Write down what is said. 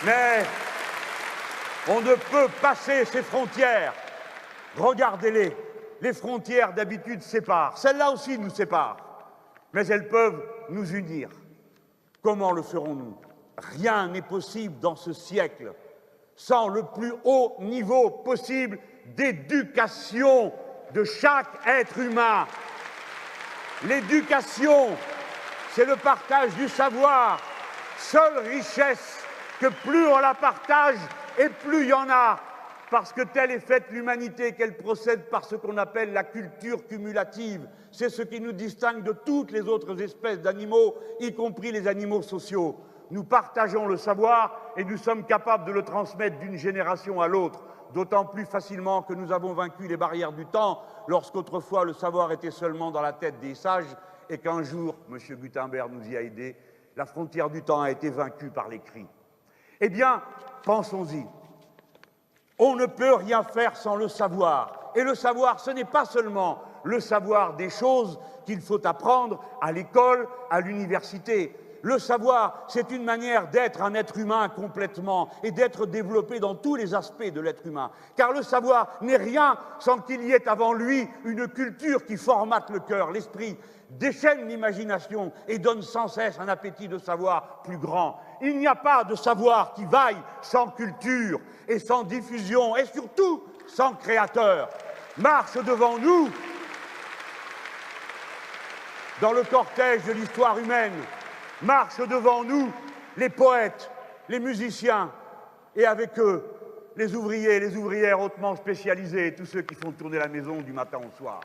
Mais on ne peut passer ces frontières. Regardez-les. Les frontières d'habitude séparent. Celles-là aussi nous séparent. Mais elles peuvent nous unir. Comment le ferons-nous? Rien n'est possible dans ce siècle sans le plus haut niveau possible d'éducation de chaque être humain. L'éducation, c'est le partage du savoir, seule richesse que plus on la partage et plus il y en a, parce que telle est faite l'humanité qu'elle procède par ce qu'on appelle la culture cumulative. C'est ce qui nous distingue de toutes les autres espèces d'animaux, y compris les animaux sociaux. Nous partageons le savoir et nous sommes capables de le transmettre d'une génération à l'autre, d'autant plus facilement que nous avons vaincu les barrières du temps, lorsqu'autrefois le savoir était seulement dans la tête des sages et qu'un jour, M. Gutenberg nous y a aidés, la frontière du temps a été vaincue par l'écrit. Eh bien, pensons-y. On ne peut rien faire sans le savoir. Et le savoir, ce n'est pas seulement le savoir des choses qu'il faut apprendre à l'école, à l'université. Le savoir, c'est une manière d'être un être humain complètement et d'être développé dans tous les aspects de l'être humain. Car le savoir n'est rien sans qu'il y ait avant lui une culture qui formate le cœur, l'esprit, déchaîne l'imagination et donne sans cesse un appétit de savoir plus grand. Il n'y a pas de savoir qui vaille sans culture et sans diffusion et surtout sans créateur. Marche devant nous dans le cortège de l'histoire humaine. Marchent devant nous les poètes, les musiciens, et avec eux, les ouvriers et les ouvrières hautement spécialisés, et tous ceux qui font tourner la maison du matin au soir.